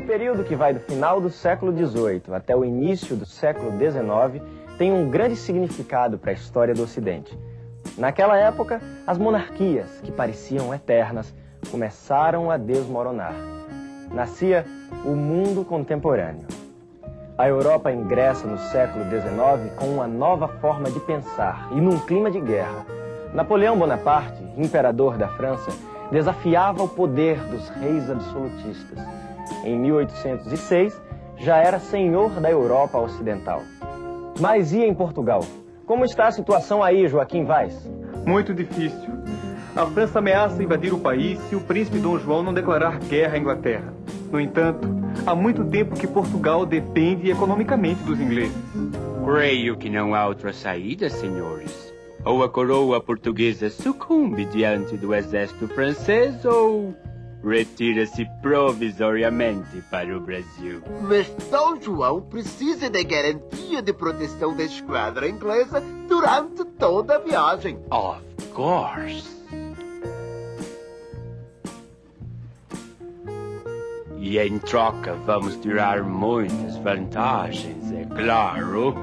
período que vai do final do século XVIII até o início do século XIX tem um grande significado para a história do Ocidente. Naquela época, as monarquias, que pareciam eternas, começaram a desmoronar. Nascia o mundo contemporâneo. A Europa ingressa no século XIX com uma nova forma de pensar e num clima de guerra. Napoleão Bonaparte, imperador da França, desafiava o poder dos reis absolutistas. Em 1806, já era senhor da Europa Ocidental. Mas e em Portugal? Como está a situação aí, Joaquim Vaz? Muito difícil. A França ameaça invadir o país se o príncipe Dom João não declarar guerra à Inglaterra. No entanto, há muito tempo que Portugal depende economicamente dos ingleses. Creio que não há outra saída, senhores. Ou a coroa portuguesa sucumbe diante do exército francês ou retira-se provisoriamente para o Brasil. Mas Dom João precisa da garantia de proteção da esquadra inglesa durante toda a viagem. Of course. E em troca vamos tirar muitas vantagens, é claro.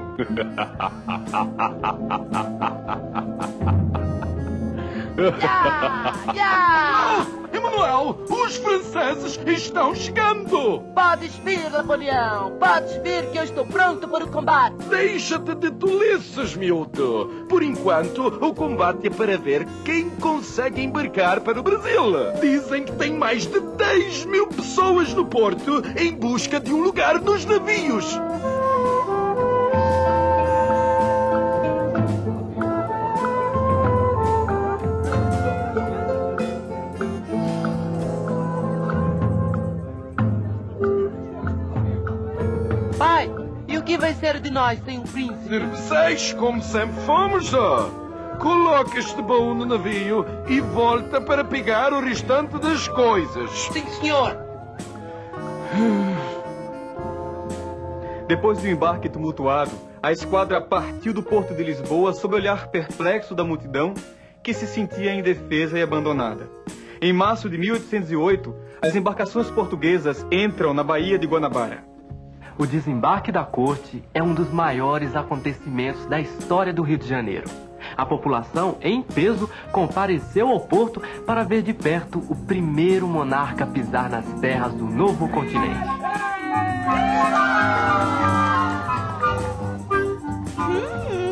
Emanuel, os franceses estão chegando! Podes vir, Napoleão! Podes vir que eu estou pronto para o combate! Deixa-te de tolices, miúdo! Por enquanto, o combate é para ver quem consegue embarcar para o Brasil. Dizem que tem mais de 10.000 pessoas no porto em busca de um lugar nos navios. Pai, e o que vai ser de nós sem o príncipe? Serviçais, como sempre fomos, ó. Coloca este baú no navio e volta para pegar o restante das coisas. Sim, senhor. Depois do embarque tumultuado, a esquadra partiu do porto de Lisboa sob o olhar perplexo da multidão que se sentia indefesa e abandonada. Em março de 1808, as embarcações portuguesas entram na Baía de Guanabara. O desembarque da corte é um dos maiores acontecimentos da história do Rio de Janeiro. A população, em peso, compareceu ao porto para ver de perto o primeiro monarca a pisar nas terras do novo continente.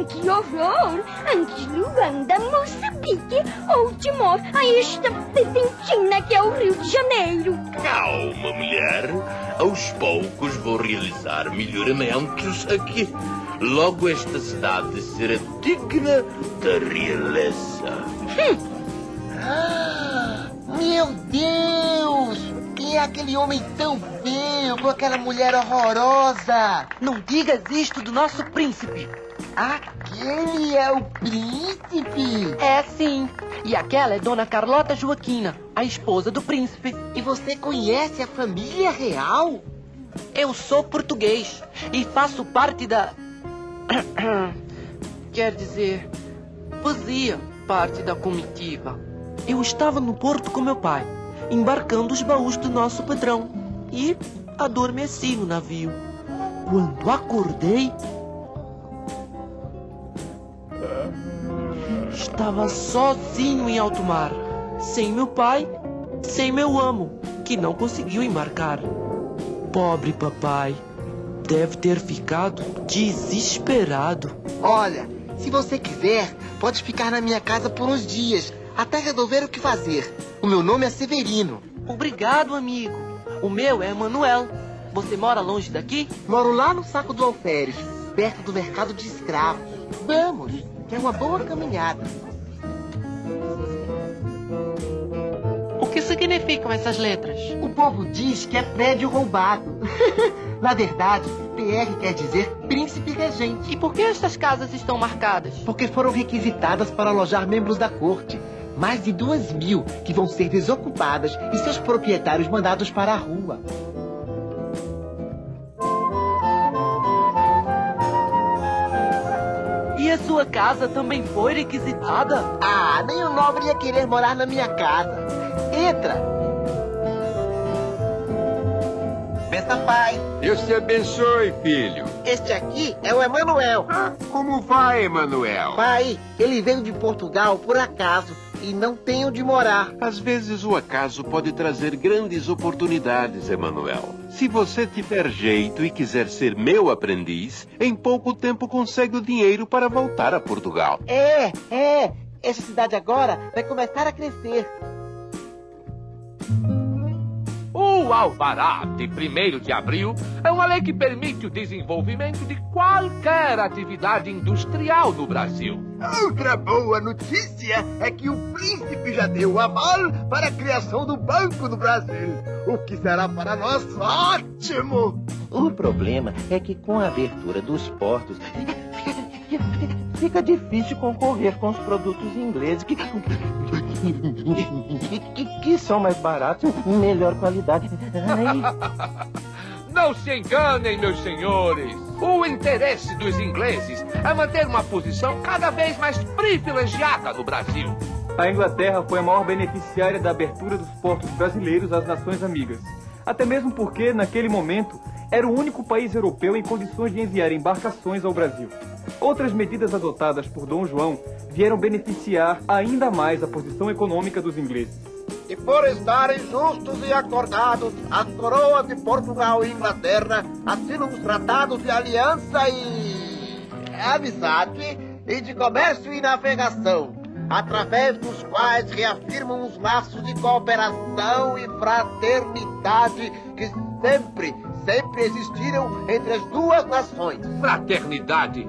Que horror! Antes Luanda, Moçambique ou Timor, a esta pedentina que é o Rio de Janeiro. Calma, mulher. Aos poucos vou realizar melhoramentos aqui. Logo esta cidade será digna da realeza. Meu Deus! Quem é aquele homem tão feio com aquela mulher horrorosa? Não digas isto do nosso príncipe. Aquele é o príncipe? É, sim. E aquela é Dona Carlota Joaquina, a esposa do príncipe. E você conhece a família real? Eu sou português e faço parte da... Quer dizer, fazia parte da comitiva. Eu estava no porto com meu pai, embarcando os baús do nosso patrão, e adormeci no navio. Quando acordei, estava sozinho em alto mar, sem meu pai, sem meu amo, que não conseguiu embarcar. Pobre papai, deve ter ficado desesperado. Olha, se você quiser, pode ficar na minha casa por uns dias, até resolver o que fazer. O meu nome é Severino. Obrigado, amigo. O meu é Emanuel. Você mora longe daqui? Moro lá no Saco do Alferes, perto do mercado de escravos. Vamos, que é uma boa caminhada. O que significam essas letras? O povo diz que é prédio roubado. Na verdade, PR quer dizer príncipe regente. E por que essas casas estão marcadas? Porque foram requisitadas para alojar membros da corte. Mais de 2.000 que vão ser desocupadas e seus proprietários mandados para a rua. E a sua casa também foi requisitada? Ah, nem o nobre ia querer morar na minha casa. Entra! Benção, pai. Deus te abençoe, filho. Este aqui é o Emanuel. Como vai, Emanuel? Pai, ele veio de Portugal por acaso e não tem onde morar. Às vezes o acaso pode trazer grandes oportunidades, Emanuel. Se você tiver jeito e quiser ser meu aprendiz, em pouco tempo consegue o dinheiro para voltar a Portugal. É. Essa cidade agora vai começar a crescer. O Alvará de 1º de abril é uma lei que permite o desenvolvimento de qualquer atividade industrial no Brasil. Outra boa notícia é que o príncipe já deu o aval para a criação do Banco do Brasil, o que será para nós ótimo. O problema é que com a abertura dos portos fica difícil concorrer com os produtos ingleses que são mais baratos e melhor qualidade. Não se enganem, meus senhores. O interesse dos ingleses é manter uma posição cada vez mais privilegiada no Brasil. A Inglaterra foi a maior beneficiária da abertura dos portos brasileiros às nações amigas. Até mesmo porque, naquele momento, era o único país europeu em condições de enviar embarcações ao Brasil. Outras medidas adotadas por Dom João vieram beneficiar ainda mais a posição econômica dos ingleses. E por estarem justos e acordados, as coroas de Portugal e Inglaterra assinam os tratados de aliança e amizade e de comércio e navegação, através dos quais reafirmam os laços de cooperação e fraternidade que sempre existiram entre as duas nações. Fraternidade?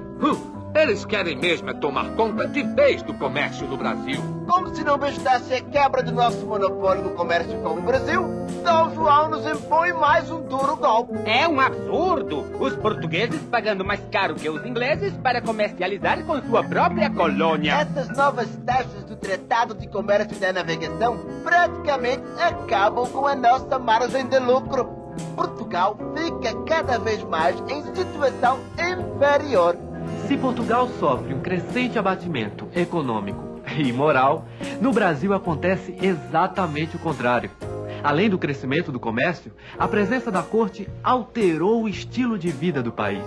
Eles querem mesmo é tomar conta de vez do comércio no Brasil. Como se não bastasse a quebra do nosso monopólio no comércio com o Brasil, Dom João nos impõe mais um duro golpe. É um absurdo! Os portugueses pagando mais caro que os ingleses para comercializar com sua própria colônia. Essas novas taxas do Tratado de Comércio e da Navegação praticamente acabam com a nossa margem de lucro. Portugal fica cada vez mais em situação inferior. Se Portugal sofre um crescente abatimento econômico e moral, no Brasil acontece exatamente o contrário. Além do crescimento do comércio, a presença da corte alterou o estilo de vida do país.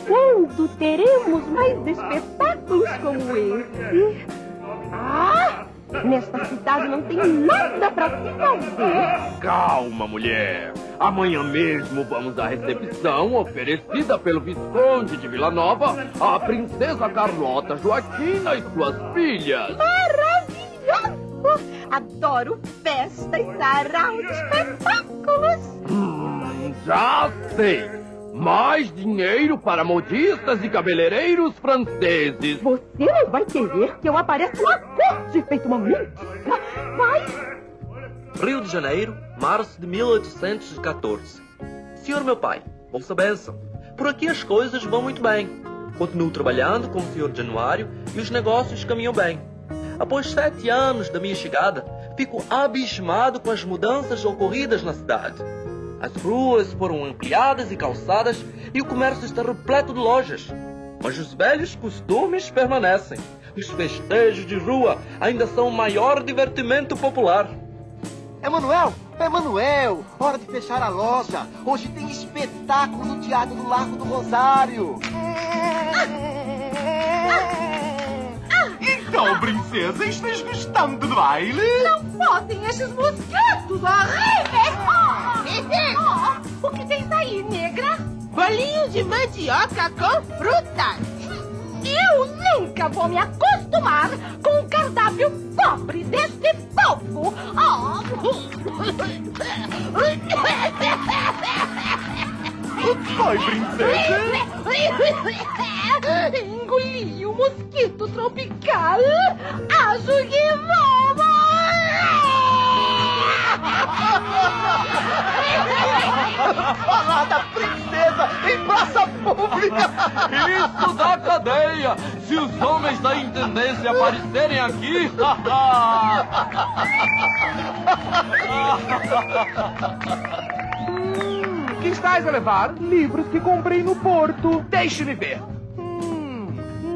Quando teremos mais espetáculos como esse? Nesta cidade não tem nada pra se fazer. Calma, mulher. Amanhã mesmo vamos à recepção oferecida pelo Visconde de Vila Nova à Princesa Carlota Joaquina e suas filhas. Maravilhoso! Adoro festas, saraus, espetáculos. Já sei. Mais dinheiro para modistas e cabeleireiros franceses. Você não vai querer que eu apareça na corte feito uma mentira. Vai! Rio de Janeiro, março de 1814. Senhor meu pai, ouça benção. Por aqui as coisas vão muito bem. Continuo trabalhando com o Sr. Januário e os negócios caminham bem. Após 7 anos da minha chegada, fico abismado com as mudanças ocorridas na cidade. As ruas foram ampliadas e calçadas e o comércio está repleto de lojas. Mas os velhos costumes permanecem. Os festejos de rua ainda são o maior divertimento popular. Emanuel, hora de fechar a loja. Hoje tem espetáculo no Teatro do Largo do Rosário. Então, princesa, estás gostando do baile? Não podem esses mosquitos horríveis! O que tens aí, negra? Bolinho de mandioca com frutas. Eu nunca vou me acostumar com o cardápio pobre deste povo. Vai, princesa! Engoli o mosquito tropical. Acho que vou morrer! Isso dá cadeia! Se os homens da intendência aparecerem aqui... Que estás a levar? Livros que comprei no porto. Deixe-me ver.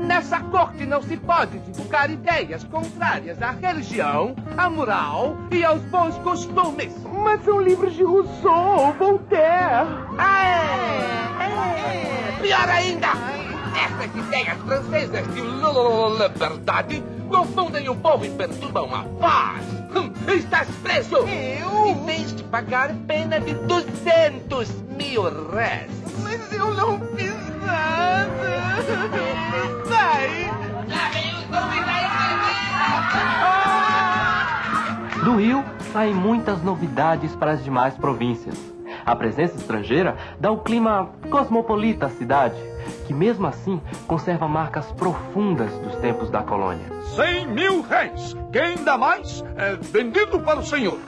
Nessa corte não se pode divulgar ideias contrárias à religião, à moral e aos bons costumes. Mas são livros de Rousseau, Voltaire. Pior ainda, essas ideias francesas de liberdade confundem o povo e perturbam a paz. Estás preso! Eu? E tens de pagar pena de 200 mil réis. Mas eu não fiz nada. Sai! Lá vem os homens da enfermeira! Do Rio saem muitas novidades para as demais províncias. A presença estrangeira dá o clima cosmopolita à cidade, que mesmo assim conserva marcas profundas dos tempos da colônia. 100 mil réis! Quem dá mais é vendido para o senhor.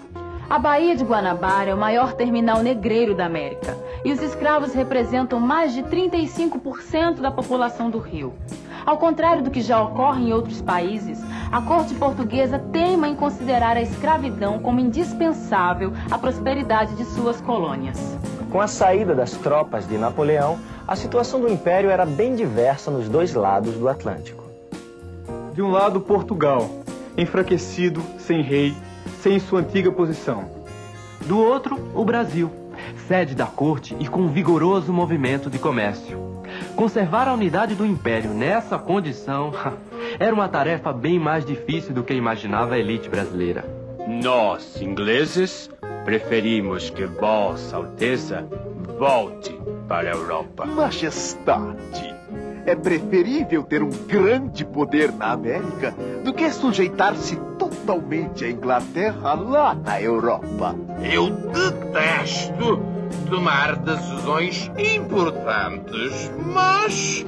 A Baía de Guanabara é o maior terminal negreiro da América e os escravos representam mais de 35% da população do Rio. Ao contrário do que já ocorre em outros países, a corte portuguesa teima em considerar a escravidão como indispensável à prosperidade de suas colônias. Com a saída das tropas de Napoleão, a situação do Império era bem diversa nos dois lados do Atlântico. De um lado, Portugal, enfraquecido, sem rei, sem sua antiga posição. Do outro, o Brasil, sede da corte e com um vigoroso movimento de comércio. Conservar a unidade do Império nessa condição era uma tarefa bem mais difícil do que imaginava a elite brasileira. Nós, ingleses, preferimos que Vossa Alteza volte para a Europa. Majestade, é preferível ter um grande poder na América do que sujeitar-se totalmente à Inglaterra lá na Europa. Eu detesto tomar decisões importantes, mas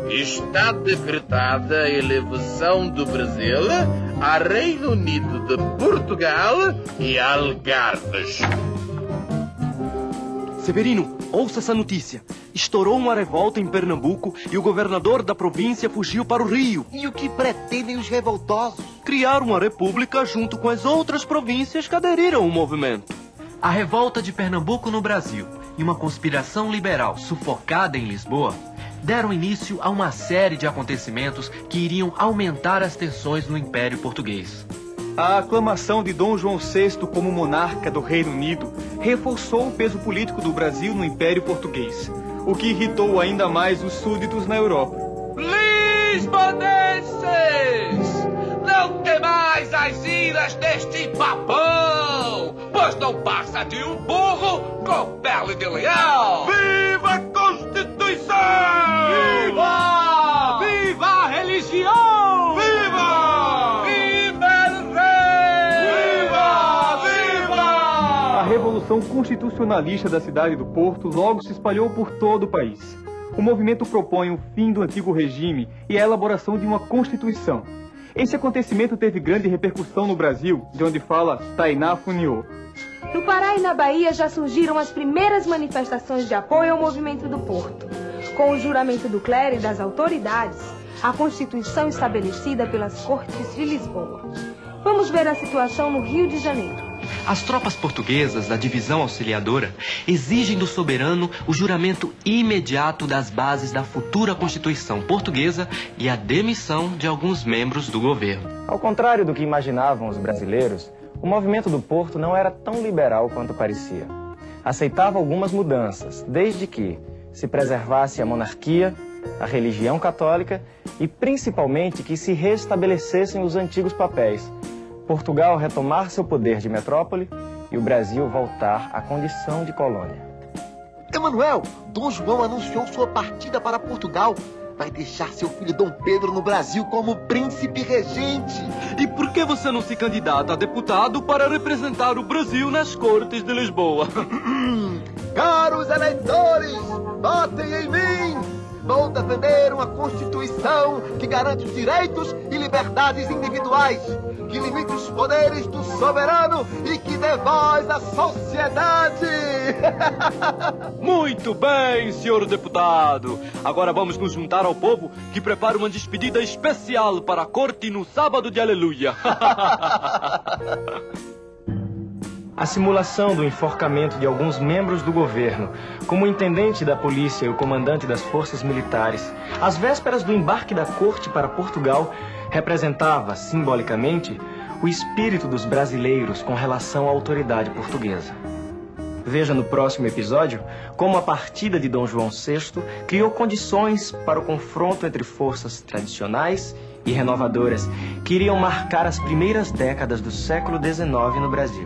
está decretada a elevação do Brasil a Reino Unido de Portugal e Algarves. Severino, ouça essa notícia. Estourou uma revolta em Pernambuco e o governador da província fugiu para o Rio. E o que pretendem os revoltosos? Criar uma república junto com as outras províncias que aderiram ao movimento. A revolta de Pernambuco no Brasil e uma conspiração liberal sufocada em Lisboa deram início a uma série de acontecimentos que iriam aumentar as tensões no Império Português. A aclamação de Dom João VI como monarca do Reino Unido reforçou o peso político do Brasil no Império Português, o que irritou ainda mais os súditos na Europa. Lisbonenses! Não temais as iras deste papão, pois não passa de um burro com pele de leão! Viva a Constituição! Viva! Viva a religião! Viva! Viva o rei! Viva! Viva! A Revolução Constitucionalista da cidade do Porto logo se espalhou por todo o país. O movimento propõe o fim do antigo regime e a elaboração de uma Constituição. Esse acontecimento teve grande repercussão no Brasil, de onde fala Tainá Funiô. No Pará e na Bahia já surgiram as primeiras manifestações de apoio ao movimento do Porto. Com o juramento do clero e das autoridades, a Constituição estabelecida pelas Cortes de Lisboa. Vamos ver a situação no Rio de Janeiro. As tropas portuguesas da divisão auxiliadora exigem do soberano o juramento imediato das bases da futura Constituição portuguesa e a demissão de alguns membros do governo. Ao contrário do que imaginavam os brasileiros, o movimento do Porto não era tão liberal quanto parecia. Aceitava algumas mudanças, desde que se preservasse a monarquia, a religião católica e principalmente que se restabelecessem os antigos papéis. Portugal retomar seu poder de metrópole e o Brasil voltar à condição de colônia. Emanuel, Dom João anunciou sua partida para Portugal. Vai deixar seu filho Dom Pedro no Brasil como príncipe regente. E por que você não se candidata a deputado para representar o Brasil nas Cortes de Lisboa? Caros eleitores, votem em mim! Vou defender uma Constituição que garante os direitos e liberdades individuais, que limite os poderes do soberano e que dê voz à sociedade. Muito bem, senhor deputado. Agora vamos nos juntar ao povo que prepara uma despedida especial para a corte no sábado de Aleluia. A simulação do enforcamento de alguns membros do governo, como o intendente da polícia e o comandante das forças militares, às vésperas do embarque da corte para Portugal, representava, simbolicamente, o espírito dos brasileiros com relação à autoridade portuguesa. Veja no próximo episódio como a partida de Dom João VI criou condições para o confronto entre forças tradicionais e renovadoras que iriam marcar as primeiras décadas do século XIX no Brasil.